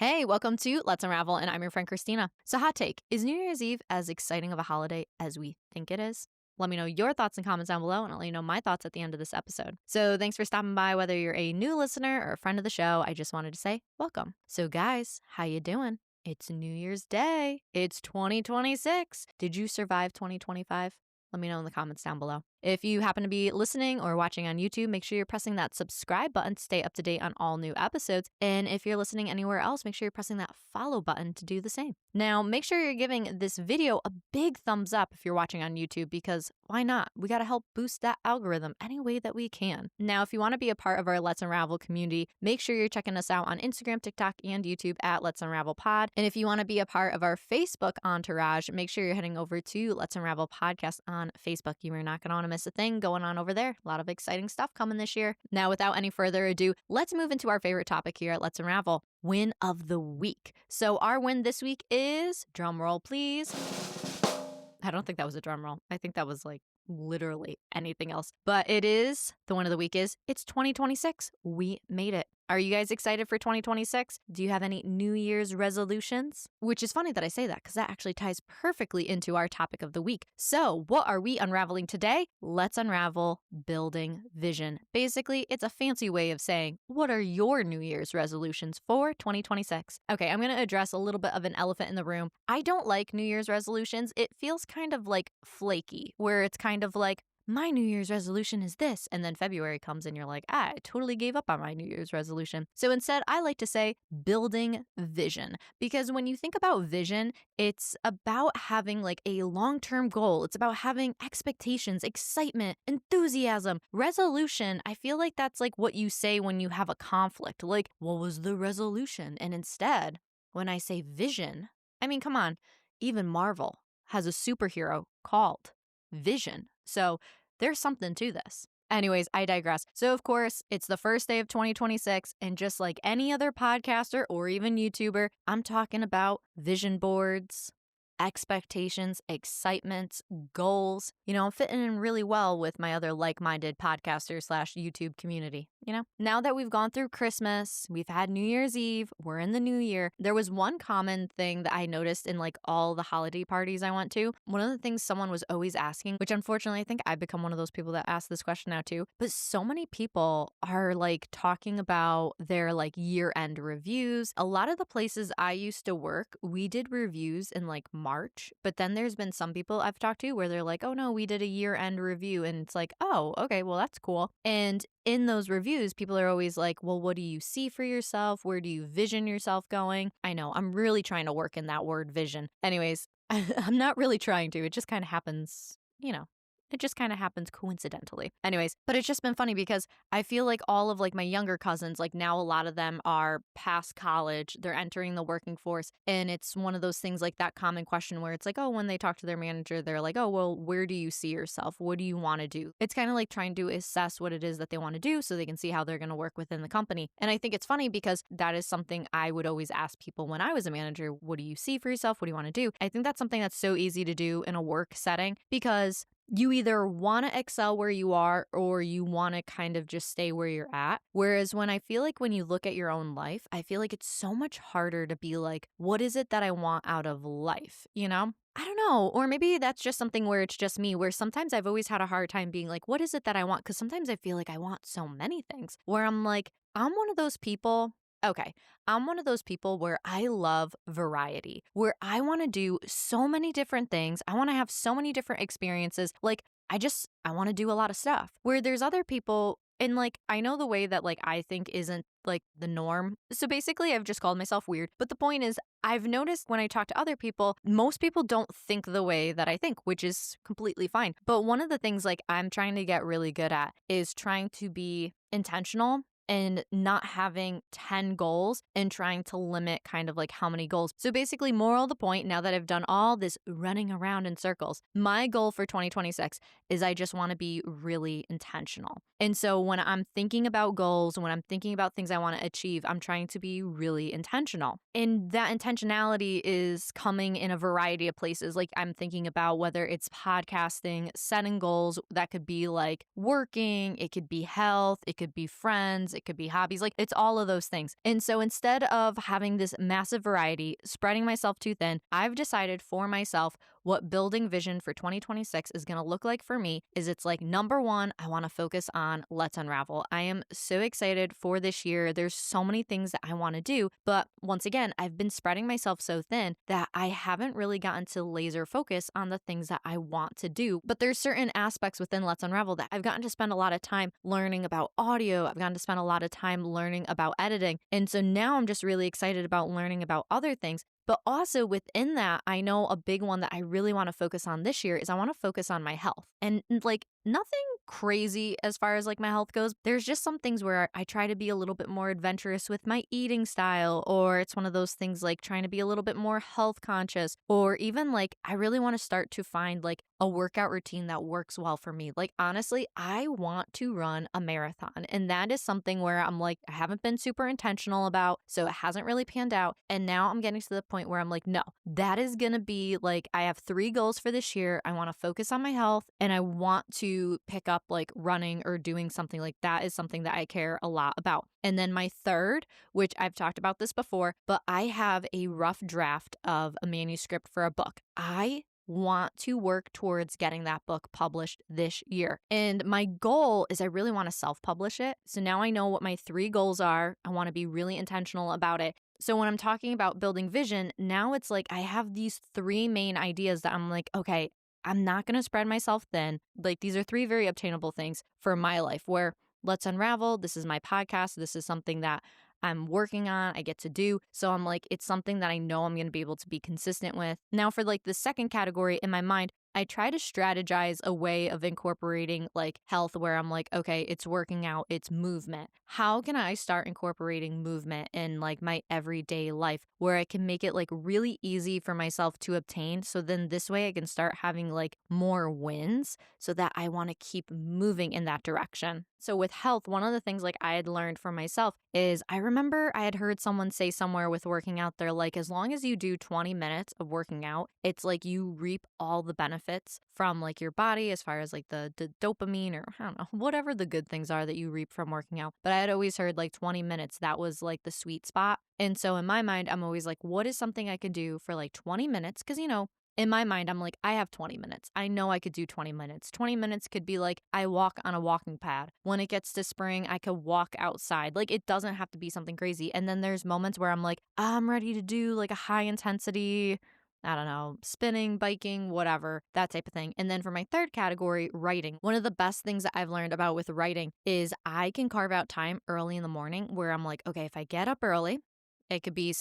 Hey, welcome to Let's Unravel, and I'm your friend Christina. So, hot take, is New Year's Eve as exciting of a holiday as we think it is? Let me know your thoughts and comments down below, and I'll let you know my thoughts at the end of this episode. So, thanks for stopping by. Whether you're a new listener or a friend of the show, I just wanted to say welcome. So, guys, how you doing? It's New Year's Day. It's 2026. Did you survive 2025? Let me know in the comments down below. If you happen to be listening or watching on YouTube, make sure you're pressing that subscribe button to stay up to date on all new episodes. And if you're listening anywhere else, make sure you're pressing that follow button to do the same. Now, make sure you're giving this video a big thumbs up if you're watching on YouTube, because why not? We got to help boost that algorithm any way that we can. Now, if you want to be a part of our Let's Unravel community, make sure you're checking us out on Instagram, TikTok, and YouTube at Let's Unravel Pod. And if you want to be a part of our Facebook entourage, make sure you're heading over to Let's Unravel Podcast on Facebook. You are not going to want to miss a thing going on over there. A lot of exciting stuff coming this year. Now, without any further ado, let's move into our favorite topic here at Let's Unravel, win of the week. So our win this week is, drum roll please. I don't think that was a drum roll. I think that was like literally anything else. But it is, the win of the week is, it's 2026. We made it. Are you guys excited for 2026? Do you have any New Year's resolutions? Which is funny that I say that, because that actually ties perfectly into our topic of the week. So what are we unraveling today? Let's unravel building vision. Basically, it's a fancy way of saying, what are your New Year's resolutions for 2026? Okay, I'm going to address a little bit of an elephant in the room. I don't like New Year's resolutions. It feels kind of like flaky, where it's kind of like, my New Year's resolution is this. And then February comes and you're like, I totally gave up on my New Year's resolution. So instead, I like to say building vision, because when you think about vision, it's about having like a long-term goal. It's about having expectations, excitement, enthusiasm. Resolution, I feel like that's like what you say when you have a conflict. Like, what was the resolution? And instead, when I say vision, I mean, come on, even Marvel has a superhero called Vision. So there's something to this. Anyways, I digress. So of course, it's the first day of 2026, and just like any other podcaster or even YouTuber, I'm talking about vision boards, expectations, excitements, goals. You know, I'm fitting in really well with my other like-minded podcaster / YouTube community. You know, now that we've gone through Christmas, we've had New Year's Eve, we're in the new year. There was one common thing that I noticed in like all the holiday parties I went to. One of the things someone was always asking, which unfortunately I think I've become one of those people that ask this question now too, but so many people are like talking about their like year-end reviews. A lot of the places I used to work, we did reviews in like March, but then there's been some people I've talked to where they're like, oh no, we did a year-end review, and it's like, oh, okay, well that's cool. And in those reviews, people are always like, well, what do you see for yourself? Where do you vision yourself going? I know, I'm really trying to work in that word vision. Anyways, I'm not really trying to. It just kind of happens, you know. It just kind of happens coincidentally. Anyways, but it's just been funny because I feel like all of like my younger cousins, like now a lot of them are past college, they're entering the working force. And it's one of those things like that common question where it's like, oh, when they talk to their manager, they're like, oh, well, where do you see yourself? What do you want to do? It's kind of like trying to assess what it is that they want to do so they can see how they're going to work within the company. And I think it's funny because that is something I would always ask people when I was a manager. What do you see for yourself? What do you want to do? I think that's something that's so easy to do in a work setting, because you either want to excel where you are or you want to kind of just stay where you're at. Whereas when I feel like when you look at your own life, I feel like it's so much harder to be like, what is it that I want out of life? You know? I don't know. Or maybe that's just something where it's just me, where sometimes I've always had a hard time being like, what is it that I want? Because sometimes I feel like I want so many things where I'm like, I'm one of those people. Okay, I'm one of those people where I love variety, where I want to do so many different things. I want to have so many different experiences. Like, I want to do a lot of stuff. Where there's other people, and like, I know the way that like I think isn't like the norm. So basically, I've just called myself weird. But the point is, I've noticed when I talk to other people, most people don't think the way that I think, which is completely fine. But one of the things like I'm trying to get really good at is trying to be intentional and not having 10 goals and trying to limit kind of like how many goals. So basically, moral of the point, now that I've done all this running around in circles, my goal for 2026 is I just want to be really intentional. And so when I'm thinking about goals, when I'm thinking about things I want to achieve, I'm trying to be really intentional. And that intentionality is coming in a variety of places. Like I'm thinking about whether it's podcasting, setting goals that could be like working, it could be health, it could be friends, pastimes, it could be hobbies, like it's all of those things. And so instead of having this massive variety, spreading myself too thin, I've decided for myself what building vision for 2026 is going to look like for me is it's like number one, I want to focus on Let's Unravel. I am so excited for this year. There's so many things that I want to do, but once again, I've been spreading myself so thin that I haven't really gotten to laser focus on the things that I want to do. But there's certain aspects within Let's Unravel that I've gotten to spend a lot of time learning about audio. I've gotten to spend a lot of time learning about editing. And so now I'm just really excited about learning about other things. But also within that, I know a big one that I really want to focus on this year is I want to focus on my health. And like nothing crazy as far as like my health goes. There's just some things where I try to be a little bit more adventurous with my eating style, or it's one of those things like trying to be a little bit more health conscious, or even like I really want to start to find like a workout routine that works well for me. Like honestly, I want to run a marathon, and that is something where I'm like, I haven't been super intentional about, so it hasn't really panned out. And now I'm getting to the point where I'm like, no, that is going to be like, I have 3 goals for this year. I want to focus on my health, and I want to pick up like running or doing something like that is something that I care a lot about. And then my third, which I've talked about this before, but I have a rough draft of a manuscript for a book. I want to work towards getting that book published this year. And my goal is I really want to self-publish it. So now I know what my 3 goals are. I want to be really intentional about it. So when I'm talking about building vision, now it's like I have these 3 main ideas that I'm like, okay, I'm not going to spread myself thin. Like these are 3 very obtainable things for my life where Let's Unravel, this is my podcast. This is something that I'm working on, I get to do. So I'm like, it's something that I know I'm going to be able to be consistent with. Now for like the second category in my mind, I try to strategize a way of incorporating like health where I'm like, okay, it's working out, it's movement. How can I start incorporating movement in like my everyday life where I can make it like really easy for myself to obtain? So then this way I can start having like more wins so that I want to keep moving in that direction. So with health, one of the things like I had learned for myself is I remember I had heard someone say somewhere with working out, they're like, as long as you do 20 minutes of working out, it's like you reap all the benefits from like your body as far as like the dopamine or I don't know, whatever the good things are that you reap from working out. But I had always heard like 20 minutes, that was like the sweet spot. And so in my mind, I'm always like, what is something I could do for like 20 minutes? Because, you know, in my mind, I'm like, I have 20 minutes. I know I could do 20 minutes. 20 minutes could be like, I walk on a walking pad. When it gets to spring, I could walk outside. Like, it doesn't have to be something crazy. And then there's moments where I'm like, I'm ready to do like a high intensity, I don't know, spinning, biking, whatever, that type of thing. And then for my third category, writing. One of the best things that I've learned about with writing is I can carve out time early in the morning where I'm like, okay, if I get up early, it could be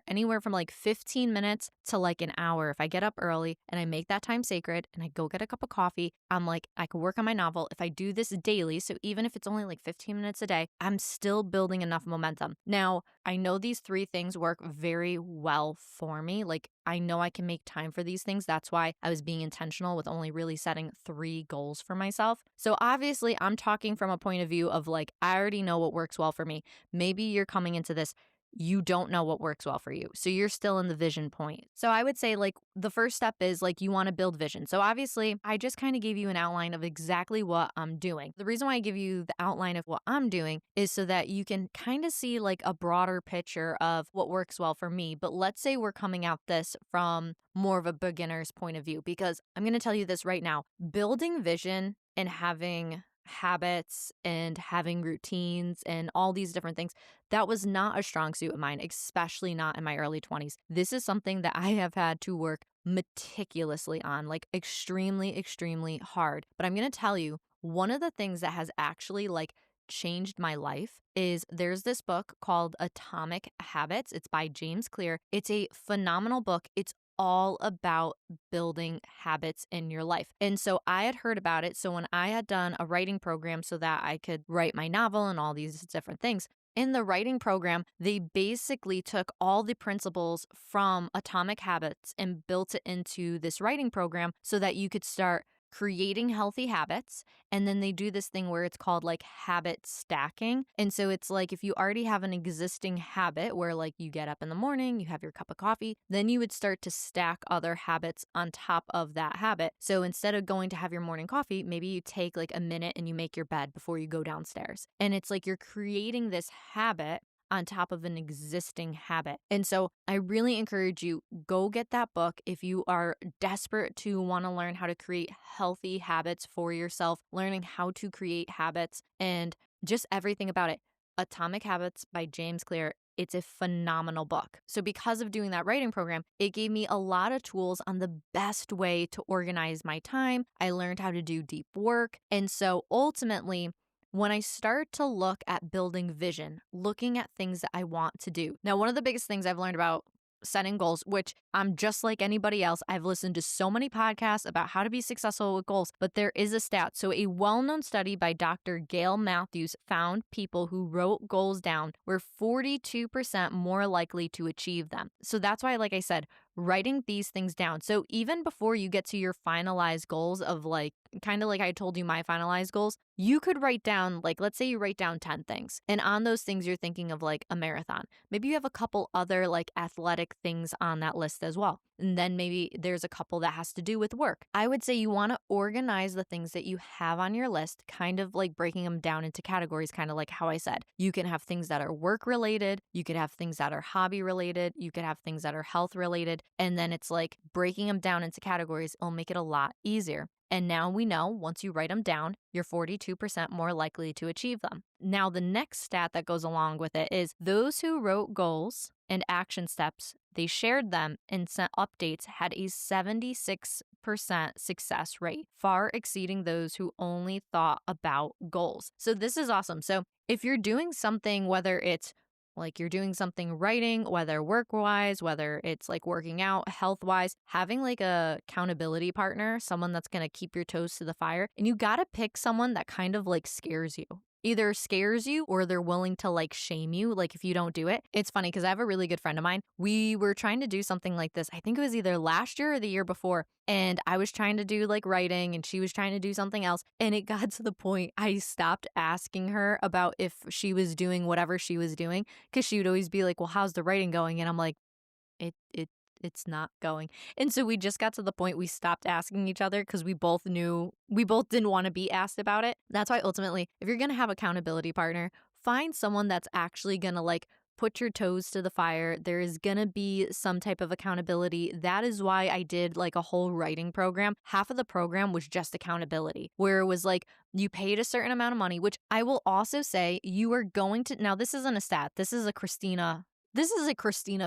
anywhere from like 15 minutes to like an hour. If I get up early and I make that time sacred and I go get a cup of coffee, I'm like, I can work on my novel. If I do this daily, so even if it's only like 15 minutes a day, I'm still building enough momentum. Now, I know these 3 things work very well for me. Like, I know I can make time for these things. That's why I was being intentional with only really setting 3 goals for myself. So obviously, I'm talking from a point of view of like, I already know what works well for me. Maybe you're coming into this, you don't know what works well for you. So you're still in the vision point. So I would say like the first step is like you want to build vision. So obviously I just kind of gave you an outline of exactly what I'm doing. The reason why I give you the outline of what I'm doing is so that you can kind of see like a broader picture of what works well for me. But let's say we're coming at this from more of a beginner's point of view, because I'm going to tell you this right now, building vision and having habits and having routines and all these different things, that was not a strong suit of mine, especially not in my early 20s. This is something that I have had to work meticulously on, like extremely, extremely hard. But I'm going to tell you, one of the things that has actually like changed my life is there's this book called Atomic Habits. It's by James Clear. It's a phenomenal book. It's all about building habits in your life. And so I had heard about it. So when I had done a writing program so that I could write my novel and all these different things, in the writing program, they basically took all the principles from Atomic Habits and built it into this writing program so that you could start creating healthy habits. And then they do this thing where it's called like habit stacking. And so it's like if you already have an existing habit where like you get up in the morning, you have your cup of coffee, then you would start to stack other habits on top of that habit. So instead of going to have your morning coffee, maybe you take like a minute and you make your bed before you go downstairs. And it's like you're creating this habit on top of an existing habit. And so I really encourage you, go get that book if you are desperate to want to learn how to create healthy habits for yourself, learning how to create habits and just everything about it. Atomic Habits by James Clear. It's a phenomenal book. So because of doing that writing program, it gave me a lot of tools on the best way to organize my time. I learned how to do deep work. And so ultimately, when I start to look at building vision, looking at things that I want to do. Now, one of the biggest things I've learned about setting goals, which I'm just like anybody else, I've listened to so many podcasts about how to be successful with goals, but there is a stat. So a well-known study by Dr. Gail Matthews found people who wrote goals down were 42% more likely to achieve them. So that's why, like I said, writing these things down. So even before you get to your finalized goals of like, kind of like I told you my finalized goals, you could write down, like, let's say you write down 10 things. And on those things, you're thinking of like a marathon. Maybe you have a couple other like athletic things on that list as well. And then maybe there's a couple that has to do with work. I would say you want to organize the things that you have on your list, kind of like breaking them down into categories, kind of like how I said. You can have things that are work related. You could have things that are hobby related. You could have things that are health related. And then it's like breaking them down into categories will make it a lot easier. And now we know once you write them down, you're 42% more likely to achieve them. Now, the next stat that goes along with it is those who wrote goals and action steps, they shared them and sent updates, had a 76% success rate, far exceeding those who only thought about goals. So this is awesome. So if you're doing something, whether it's like you're doing something writing, whether work-wise, whether it's like working out, health-wise, having like a accountability partner, someone that's going to keep your toes to the fire. And you got to pick someone that kind of like scares you. Either scares you or they're willing to like shame you, like if you don't do it. It's funny because I have a really good friend of mine. We were trying to do something like this. I think it was either last year or the year before. And I was trying to do like writing and she was trying to do something else. And it got to the point I stopped asking her about if she was doing whatever she was doing because she would always be like, well, how's the writing going? And I'm like, it's not going. And so we just got to the point we stopped asking each other because we both knew we both didn't want to be asked about it. That's why ultimately, if you're going to have an accountability partner, find someone that's actually going to like put your toes to the fire. There is going to be some type of accountability. That is why I did like a whole writing program. Half of the program was just accountability, where it was like you paid a certain amount of money, which I will also say you are going to, now this isn't a stat, this is a Christina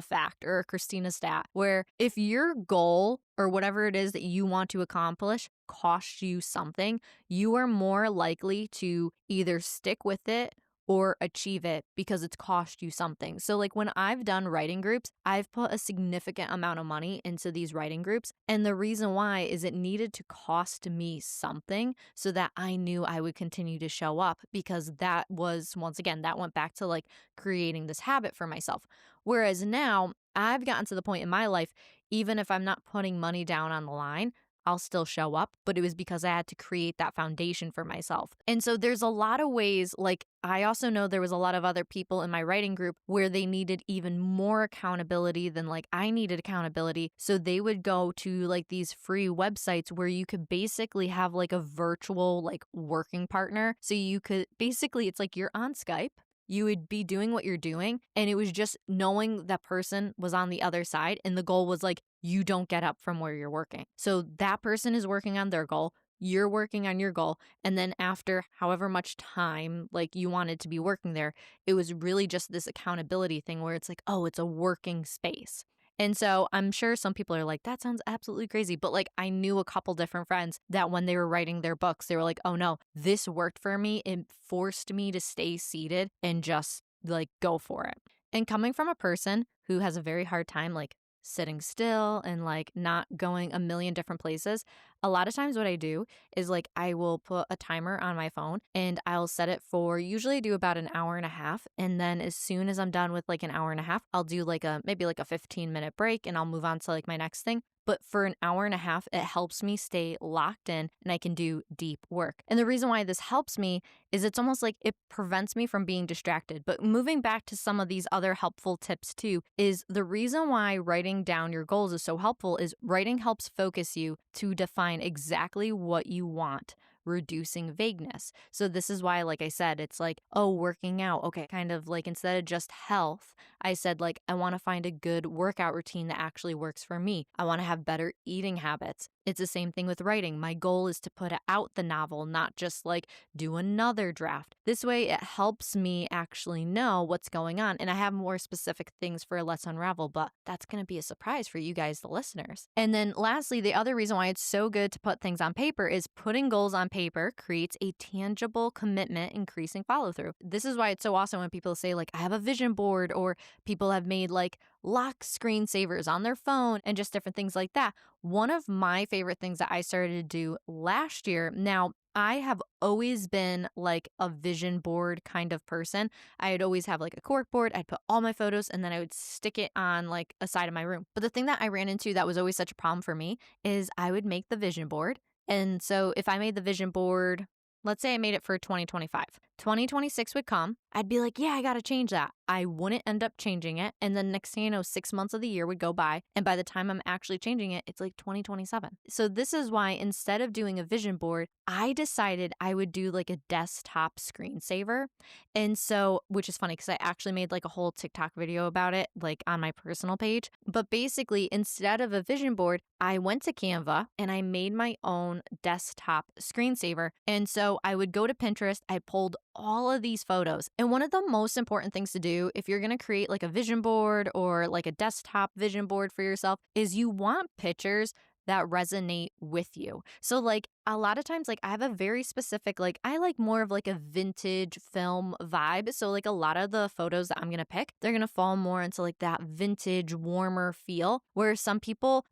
fact or a Christina stat, where if your goal or whatever it is that you want to accomplish costs you something, you are more likely to either stick with it or achieve it because it's cost you something. So like when I've done writing groups, I've put a significant amount of money into these writing groups. And the reason why is it needed to cost me something so that I knew I would continue to show up, because that was, once again, that went back to like creating this habit for myself. Whereas now I've gotten to the point in my life, even if I'm not putting money down on the line, I'll still show up, but it was because I had to create that foundation for myself. And so there's a lot of ways, like I also know there was a lot of other people in my writing group where they needed even more accountability than like I needed accountability. So they would go to like these free websites where you could basically have like a virtual like working partner. So you could basically, it's like you're on Skype. You would be doing what you're doing, and it was just knowing that person was on the other side, and the goal was like, you don't get up from where you're working. So that person is working on their goal, you're working on your goal, and then after however much time like you wanted to be working there, it was really just this accountability thing where it's like, oh, it's a working space. And so I'm sure some people are like, that sounds absolutely crazy. But like I knew a couple different friends that when they were writing their books, they were like, oh no, this worked for me. It forced me to stay seated and just like go for it. And coming from a person who has a very hard time like sitting still and like not going a million different places, a lot of times what I do is like I will put a timer on my phone and I'll set it for, usually I do about an hour and a half. And then as soon as I'm done with like an hour and a half, I'll do like maybe like a 15-minute break and I'll move on to like my next thing. but for an hour and a half, it helps me stay locked in and I can do deep work. And the reason why this helps me is it's almost like it prevents me from being distracted. But moving back to some of these other helpful tips too, is the reason why writing down your goals is so helpful is writing helps focus you to define exactly what you want, reducing vagueness. So this is why, like I said, it's like, oh, working out. Okay, kind of like instead of just health, I said like, I want to find a good workout routine that actually works for me. I want to have better eating habits. It's the same thing with writing. My goal is to put out the novel, not just like do another draft. This way it helps me actually know what's going on. And I have more specific things for Let's Unravel, but that's going to be a surprise for you guys, the listeners. And then lastly, the other reason why it's so good to put things on paper is putting goals on paper creates a tangible commitment, increasing follow through. This is why it's so awesome when people say like, I have a vision board, or people have made like lock screensavers on their phone and just different things like that. One of my favorite things that I started to do last year, now I have always been like a vision board kind of person. I'd always have like a cork board. I'd put all my photos and then I would stick it on like a side of my room. But the thing that I ran into that was always such a problem for me is I would make the vision board. And so if I made the vision board, let's say I made it for 2025, 2026 would come. I'd be like, yeah, I got to change that. I wouldn't end up changing it. And then next thing you know, 6 months of the year would go by. And by the time I'm actually changing it, it's like 2027. So this is why instead of doing a vision board, I decided I would do like a desktop screensaver. And so, which is funny because I actually made like a whole TikTok video about it, like on my personal page. But basically, instead of a vision board, I went to Canva and I made my own desktop screensaver. And so I would go to Pinterest, I pulled all of these photos. And one of the most important things to do if you're going to create like a vision board or like a desktop vision board for yourself is you want pictures that resonate with you. So like a lot of times, like I have a very specific, like I like more of like a vintage film vibe. So like a lot of the photos that I'm going to pick, they're going to fall more into like that vintage, warmer feel, where some people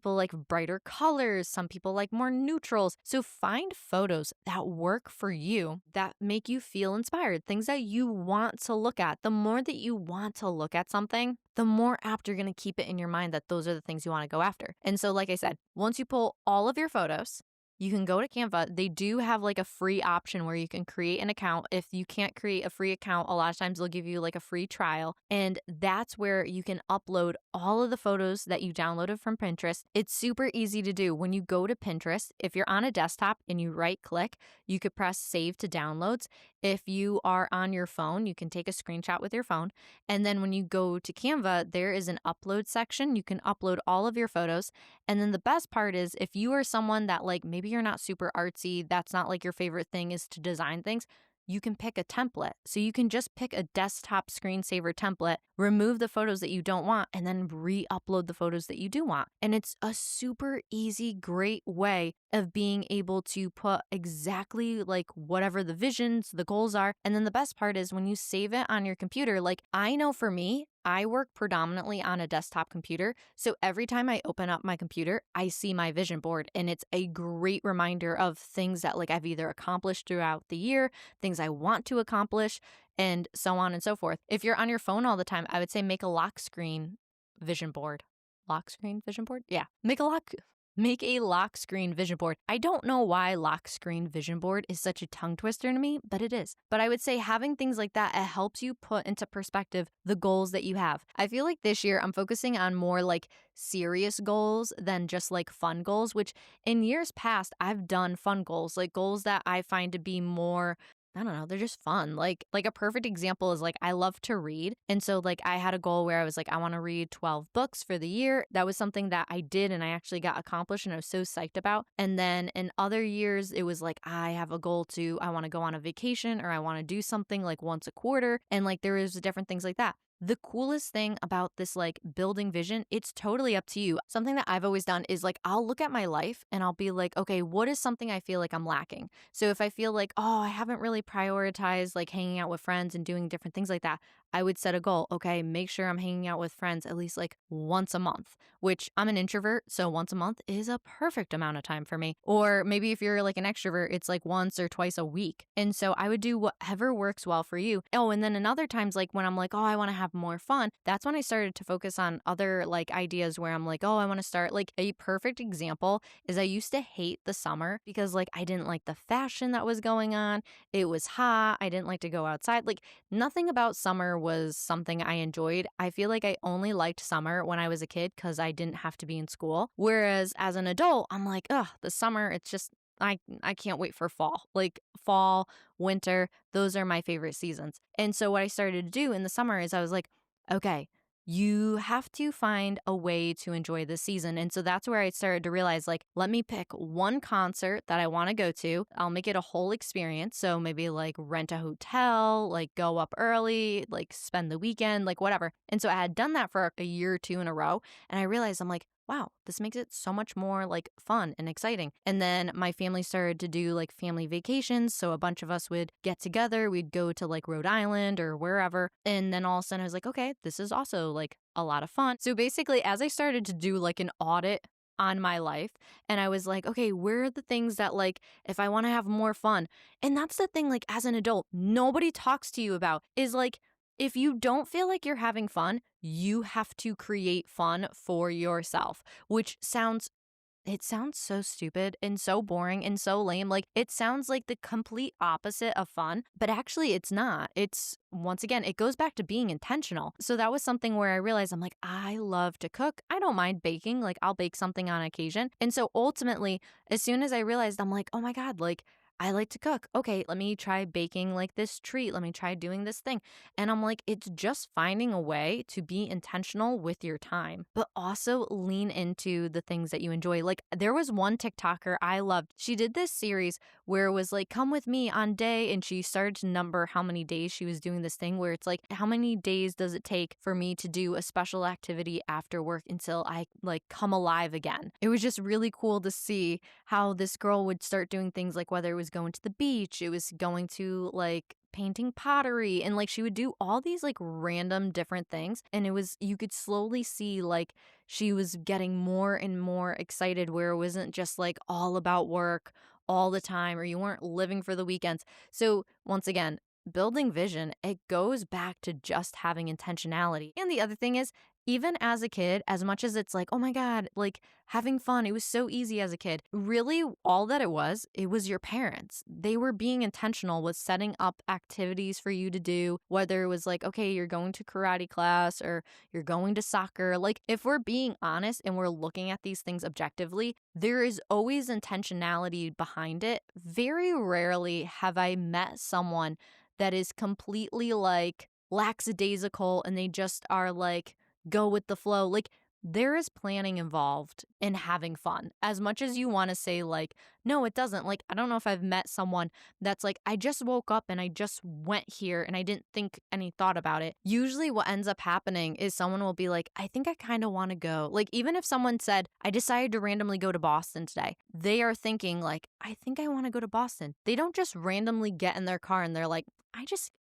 like brighter colors, some people like more neutrals. So find photos that work for you, that make you feel inspired, things that you want to look at. The more that you want to look at something, the more apt you're going to keep it in your mind that those are the things you want to go after. And so like I said, once you pull all of your photos, you can go to Canva. They do have like a free option where you can create an account. If you can't create a free account, a lot of times they'll give you like a free trial. And that's where you can upload all of the photos that you downloaded from Pinterest. It's super easy to do. When you go to Pinterest, if you're on a desktop and you right click, you could press save to downloads. If you are on your phone, you can take a screenshot with your phone. And then when you go to Canva, there is an upload section. You can upload all of your photos. And then the best part is if you are someone that like maybe you're not super artsy, that's not like your favorite thing is to design things, you can pick a template. So you can just pick a desktop screensaver template, remove the photos that you don't want, and then re-upload the photos that you do want. And it's a super easy, great way of being able to put exactly like whatever the visions, the goals are. And then the best part is when you save it on your computer, like I know for me, I work predominantly on a desktop computer. So every time I open up my computer, I see my vision board, and it's a great reminder of things that like I've either accomplished throughout the year, things I want to accomplish, and so on and so forth. If you're on your phone all the time, I would say make a lock screen vision board. Lock screen vision board? Yeah. Make a lock screen vision board. I don't know why lock screen vision board is such a tongue twister to me, but it is. But I would say having things like that, it helps you put into perspective the goals that you have. I feel like this year I'm focusing on more like serious goals than just like fun goals, which in years past, I've done fun goals, like goals that I find to be more, I don't know, they're just fun. Like a perfect example is like I love to read. And so like I had a goal where I was like, I want to read 12 books for the year. That was something that I did and I actually got accomplished and I was so psyched about. And then in other years, it was like I have a goal I want to go on a vacation or I want to do something like once a quarter. And like there is different things like that. The coolest thing about this like building vision, it's totally up to you. Something that I've always done is like I'll look at my life and I'll be like, okay, what is something I feel like I'm lacking? So if I feel like, oh, I haven't really prioritized like hanging out with friends and doing different things like that, I would set a goal. Okay, make sure I'm hanging out with friends at least like once a month, which I'm an introvert. So once a month is a perfect amount of time for me. Or maybe if you're like an extrovert, it's like once or twice a week. And so I would do whatever works well for you. Oh, and then in other times, like when I'm like, oh, I want to have have more fun, that's when I started to focus on other like ideas where I'm like, oh, I want to start. Like a perfect example is I used to hate the summer because like I didn't like the fashion that was going on. It was hot. I didn't like to go outside. Like nothing about summer was something I enjoyed. I feel like I only liked summer when I was a kid because I didn't have to be in school. Whereas as an adult, I'm like, ugh, the summer, it's just I can't wait for fall. Like fall, winter, those are my favorite seasons. And so what I started to do in the summer is I was like, okay, you have to find a way to enjoy the season. And so that's where I started to realize like, let me pick one concert that I want to go to. I'll make it a whole experience. So maybe like rent a hotel, like go up early, like spend the weekend, like whatever. And so I had done that for a year or two in a row. And I realized I'm like, wow, this makes it so much more like fun and exciting. And then my family started to do like family vacations. So a bunch of us would get together. We'd go to like Rhode Island or wherever. And then all of a sudden I was like, okay, this is also like a lot of fun. So basically, as I started to do like an audit on my life, and I was like, okay, where are the things that like, if I want to have more fun? And that's the thing, like as an adult, nobody talks to you about is like, if you don't feel like you're having fun, you have to create fun for yourself, which sounds so stupid and so boring and so lame. Like it sounds like the complete opposite of fun, but actually it's not. It's once again, it goes back to being intentional. So that was something where I realized I'm like, I love to cook. I don't mind baking. Like I'll bake something on occasion. And so ultimately, as soon as I realized, I'm like, oh my God, like I like to cook. Okay, let me try baking like this treat. Let me try doing this thing. And I'm like, it's just finding a way to be intentional with your time, but also lean into the things that you enjoy. Like there was one TikToker I loved. She did this series where it was like, come with me on day. And she started to number how many days she was doing this thing where it's like, how many days does it take for me to do a special activity after work until I like come alive again? It was just really cool to see how this girl would start doing things like whether it was going to the beach, it was going to like painting pottery, and like she would do all these like random different things, and it was you could slowly see like she was getting more and more excited where it wasn't just like all about work all the time or you weren't living for the weekends. So once again, building vision, it goes back to just having intentionality. And the other thing is, even as a kid, as much as it's like, oh my God, like having fun, it was so easy as a kid. Really, all that it was your parents. They were being intentional with setting up activities for you to do, whether it was like, okay, you're going to karate class or you're going to soccer. Like, if we're being honest and we're looking at these things objectively, there is always intentionality behind it. Very rarely have I met someone that is completely like lackadaisical and they just are like, go with the flow. Like there is planning involved in having fun. As much as you want to say like, no, it doesn't. Like, I don't know if I've met someone that's like, I just woke up and I just went here and I didn't think any thought about it. Usually what ends up happening is someone will be like, I think I kind of want to go. Like, even if someone said, I decided to randomly go to Boston today, they are thinking like, I think I want to go to Boston. They don't just randomly get in their car and they're like,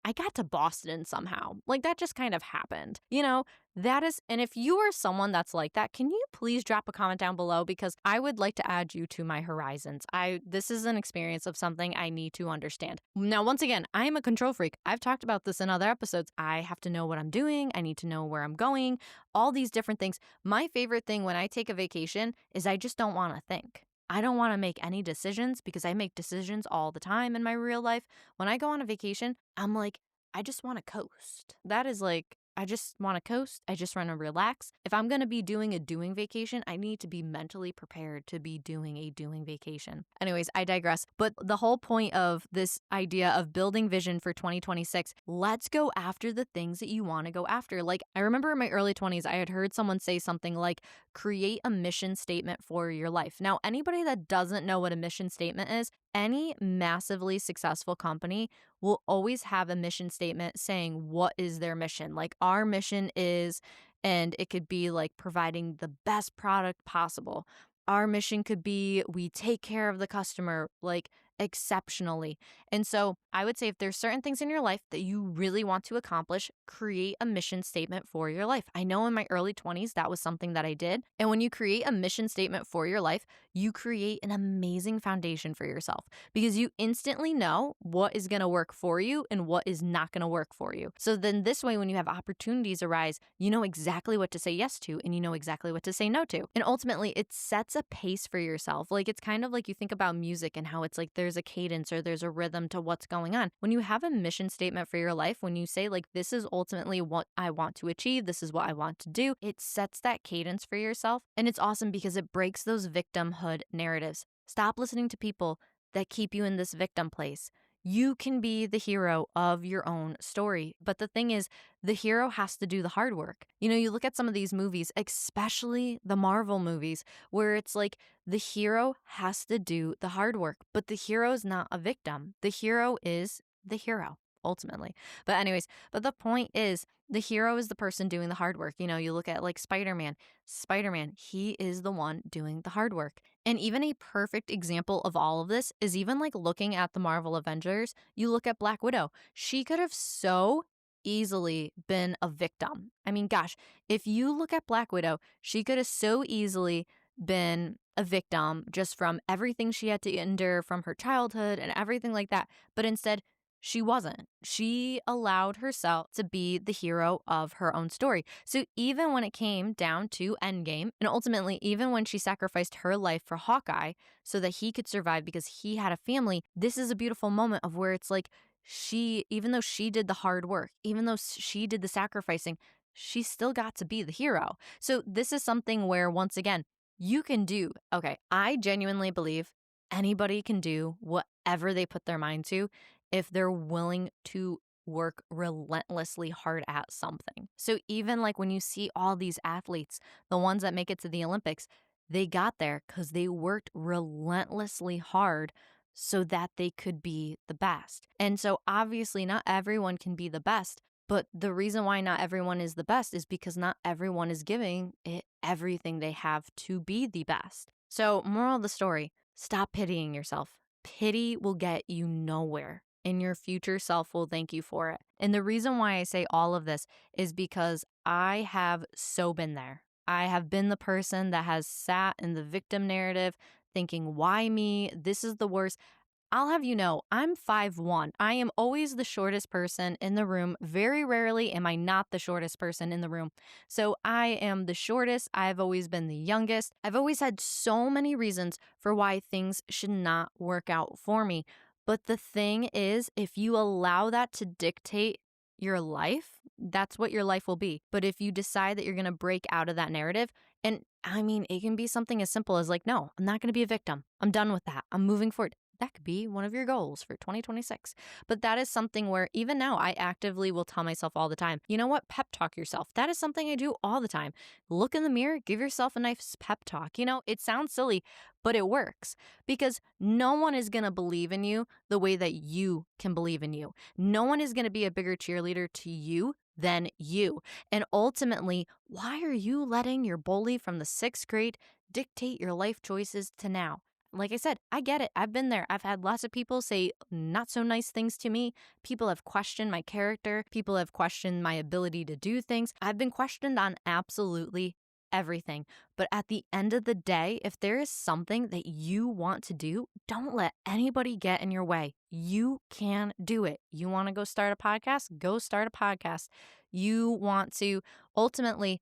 I got to Boston somehow. Like that just kind of happened, you know? That is, and if you are someone that's like that, can you please drop a comment down below because I would like to add you to my horizons. This is an experience of something I need to understand. Now, once again, I am a control freak. I've talked about this in other episodes. I have to know what I'm doing. I need to know where I'm going, all these different things. My favorite thing when I take a vacation is I just don't want to think. I don't want to make any decisions because I make decisions all the time in my real life. When I go on a vacation, I'm like, I just want to coast. That is like, I just want to coast. I just want to relax. If I'm going to be doing a doing vacation, I need to be mentally prepared to be doing a doing vacation. Anyways, I digress. But the whole point of this idea of building vision for 2026, let's go after the things that you want to go after. Like I remember in my early 20s, I had heard someone say something like, create a mission statement for your life. Now, anybody that doesn't know what a mission statement is, any massively successful company will always have a mission statement saying what is their mission. Like our mission is, and it could be like providing the best product possible. Our mission could be we take care of the customer. Like exceptionally. And so I would say if there's certain things in your life that you really want to accomplish, create a mission statement for your life. I know in my early 20s, that was something that I did. And when you create a mission statement for your life, you create an amazing foundation for yourself because you instantly know what is going to work for you and what is not going to work for you. So then this way, when you have opportunities arise, you know exactly what to say yes to and you know exactly what to say no to. And ultimately, it sets a pace for yourself. Like it's kind of like you think about music and how it's like there's a cadence or there's a rhythm to what's going on. When you have a mission statement for your life, when you say like, this is ultimately what I want to achieve, this is what I want to do, it sets that cadence for yourself. And it's awesome because it breaks those victimhood narratives. Stop listening to people that keep you in this victim place. You can be the hero of your own story. But the thing is, the hero has to do the hard work. You know, you look at some of these movies, especially the Marvel movies, where it's like the hero has to do the hard work, but the hero is not a victim. The hero is the hero, ultimately. But anyways, but the point is, the hero is the person doing the hard work. You know, you look at like Spider-Man, he is the one doing the hard work. And even a perfect example of all of this is even like looking at the Marvel Avengers, you look at Black Widow. She could have so easily been a victim. I mean, gosh, if you look at Black Widow, she could have so easily been a victim just from everything she had to endure from her childhood and everything like that. But instead, she wasn't. She allowed herself to be the hero of her own story. So even when it came down to Endgame, and ultimately even when she sacrificed her life for Hawkeye so that he could survive because he had a family, this is a beautiful moment of where it's like even though she did the hard work, even though she did the sacrificing, she still got to be the hero. So this is something where, once again, you can do, okay, I genuinely believe anybody can do whatever they put their mind to if they're willing to work relentlessly hard at something. So even like when you see all these athletes, the ones that make it to the Olympics, they got there because they worked relentlessly hard so that they could be the best. And so obviously not everyone can be the best, but the reason why not everyone is the best is because not everyone is giving it everything they have to be the best. So moral of the story, stop pitying yourself. Pity will get you nowhere, and your future self will thank you for it. And the reason why I say all of this is because I have so been there. I have been the person that has sat in the victim narrative thinking, why me? This is the worst. I'll have you know, I'm 5'1". I am always the shortest person in the room. Very rarely am I not the shortest person in the room. So I am the shortest. I've always been the youngest. I've always had so many reasons for why things should not work out for me. But the thing is, if you allow that to dictate your life, that's what your life will be. But if you decide that you're going to break out of that narrative, and I mean, it can be something as simple as like, no, I'm not going to be a victim. I'm done with that. I'm moving forward. That could be one of your goals for 2026. But that is something where even now I actively will tell myself all the time, you know what? Pep talk yourself. That is something I do all the time. Look in the mirror, give yourself a nice pep talk. You know, it sounds silly, but it works because no one is going to believe in you the way that you can believe in you. No one is going to be a bigger cheerleader to you than you. And ultimately, why are you letting your bully from the 6th grade dictate your life choices to now? Like I said, I get it. I've been there. I've had lots of people say not so nice things to me. People have questioned my character. People have questioned my ability to do things. I've been questioned on absolutely everything. But at the end of the day, if there is something that you want to do, don't let anybody get in your way. You can do it. You want to go start a podcast? Go start a podcast. You want to ultimately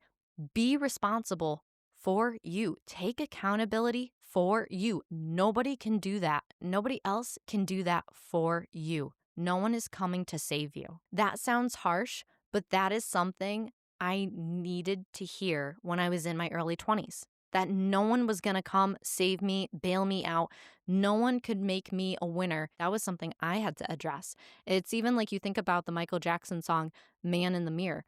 be responsible for you. Take accountability for you. Nobody can do that. Nobody else can do that for you. No one is coming to save you. That sounds harsh, but that is something I needed to hear when I was in my early 20s. That no one was going to come save me, bail me out. No one could make me a winner. That was something I had to address. It's even like you think about the Michael Jackson song, Man in the Mirror.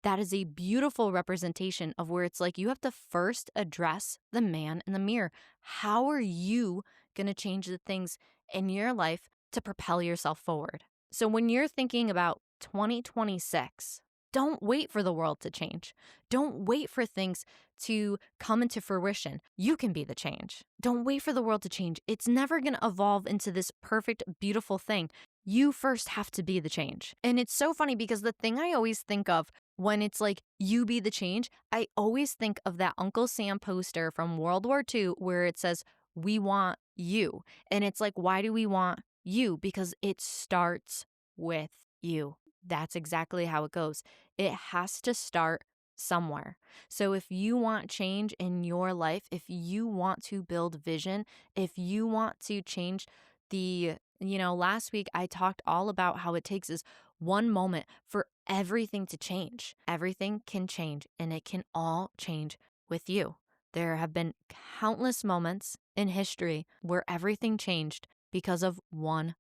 That is a beautiful representation of where it's like you have to first address the man in the mirror. How are you going to change the things in your life to propel yourself forward? So when you're thinking about 2026, Don't wait for the world to change. Don't wait for things to come into fruition. You can be the change. Don't wait for the world to change. It's never going to evolve into this perfect, beautiful thing. You first have to be the change. And it's so funny because the thing I always think of when it's like, you be the change, I always think of that Uncle Sam poster from World War II where it says, we want you. And it's like, why do we want you? Because it starts with you. That's exactly how it goes. It has to start somewhere. So if you want change in your life, if you want to build vision, if you want to change last week I talked all about how it takes this one moment for everything to change. Everything can change, and it can all change with you. There have been countless moments in history where everything changed because of one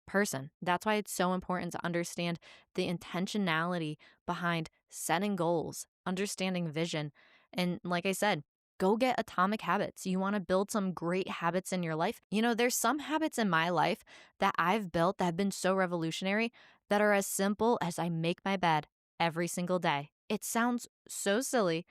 person. That's why it's so important to understand the intentionality behind setting goals, understanding vision. And like I said, go get atomic habits. You want to build some great habits in your life. There's some habits in my life that I've built that have been so revolutionary that are as simple as I make my bed every single day. It sounds so silly,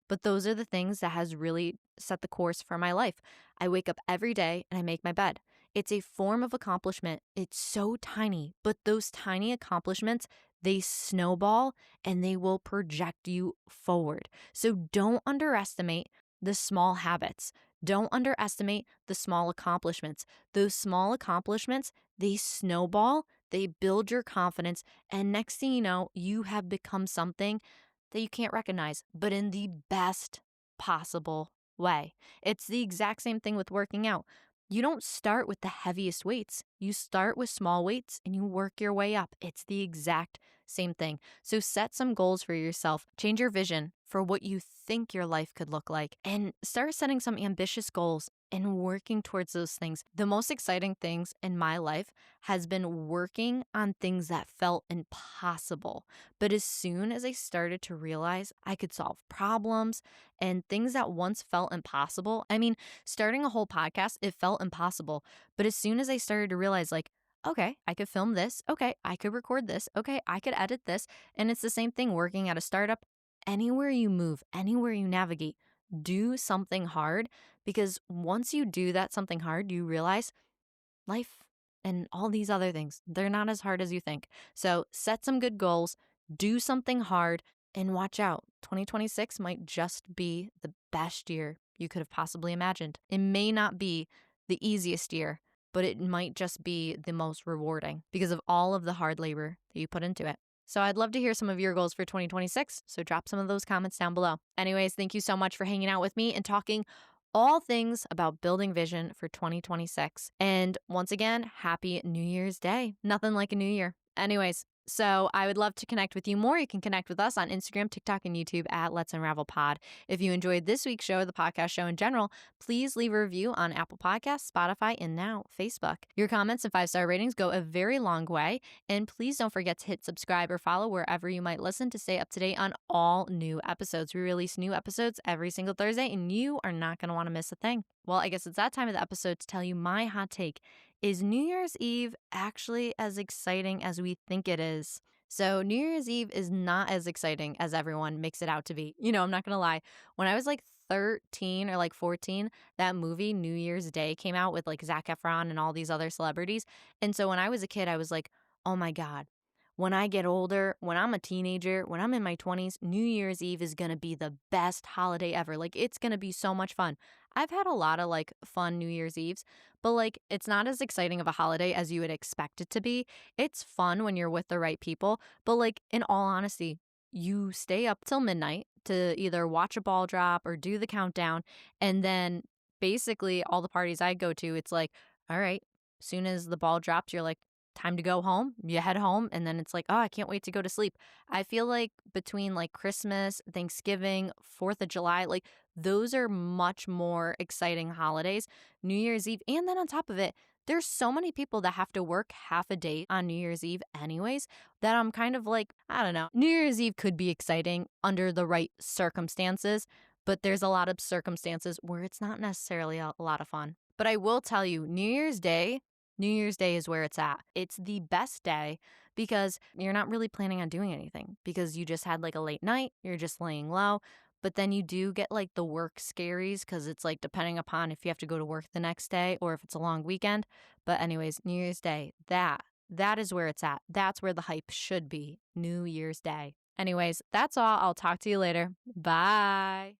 but those are the things that has really set the course for my life. I wake up every day and I make my bed. It's a form of accomplishment. It's so tiny, but those tiny accomplishments, they snowball and they will project you forward. So don't underestimate the small habits. Don't underestimate the small accomplishments. Those small accomplishments, they snowball, they build your confidence, and next thing you know, you have become something that you can't recognize, but in the best possible way. It's the exact same thing with working out. You don't start with the heaviest weights. You start with small weights and you work your way up. It's the exact same thing. So set some goals for yourself. Change your vision for what you think your life could look like, and start setting some ambitious goals and working towards those things. The most exciting things in my life has been working on things that felt impossible. But as soon as I started to realize I could solve problems and things that once felt impossible, starting a whole podcast, it felt impossible. But as soon as I started to realize, like, okay, I could film this. Okay, I could record this. Okay, I could edit this. And it's the same thing working at a startup. Anywhere you move, anywhere you navigate, do something hard, because once you do that something hard, you realize life and all these other things, they're not as hard as you think. So set some good goals, do something hard, and watch out. 2026 might just be the best year you could have possibly imagined. It may not be the easiest year, but it might just be the most rewarding because of all of the hard labor that you put into it. So I'd love to hear some of your goals for 2026. So drop some of those comments down below. Anyways, thank you so much for hanging out with me and talking all things about building vision for 2026. And once again, happy New Year's Day. Nothing like a new year. Anyways, so I would love to connect with you more. You can connect with us on Instagram, TikTok, and YouTube at Let's Unravel Pod. If you enjoyed this week's show, the podcast show in general, please leave a review on Apple Podcasts, Spotify, and now Facebook. Your comments and 5-star ratings go a very long way. And please don't forget to hit subscribe or follow wherever you might listen to stay up to date on all new episodes. We release new episodes every single Thursday, and you are not going to want to miss a thing. Well, I guess it's that time of the episode to tell you my hot take. Is New Year's Eve actually as exciting as we think it is? So New Year's Eve is not as exciting as everyone makes it out to be. I'm not going to lie. When I was like 13 or like 14, that movie New Year's Day came out with like Zac Efron and all these other celebrities. And so when I was a kid, I was like, oh my God, when I get older, when I'm a teenager, when I'm in my 20s, New Year's Eve is going to be the best holiday ever. Like, it's going to be so much fun. I've had a lot of like fun New Year's Eves, but like, it's not as exciting of a holiday as you would expect it to be. It's fun when you're with the right people, but like, in all honesty, you stay up till midnight to either watch a ball drop or do the countdown. And then basically all the parties I go to, it's like, all right, as soon as the ball drops, you're like, time to go home. You head home, and then it's like, oh, I can't wait to go to sleep. I feel like between like Christmas, Thanksgiving, 4th of July, like those are much more exciting holidays. New Year's Eve, and then on top of it, there's so many people that have to work half a day on New Year's Eve anyways, that I'm kind of like, I don't know. New Year's Eve could be exciting under the right circumstances, but there's a lot of circumstances where it's not necessarily a lot of fun. But I will tell you, New Year's Day New Year's Day is where it's at. It's the best day because you're not really planning on doing anything because you just had like a late night, you're just laying low. But then you do get like the work scaries because it's like depending upon if you have to go to work the next day or if it's a long weekend. But anyways, New Year's Day, that is where it's at. That's where the hype should be. New Year's Day. Anyways, that's all. I'll talk to you later. Bye.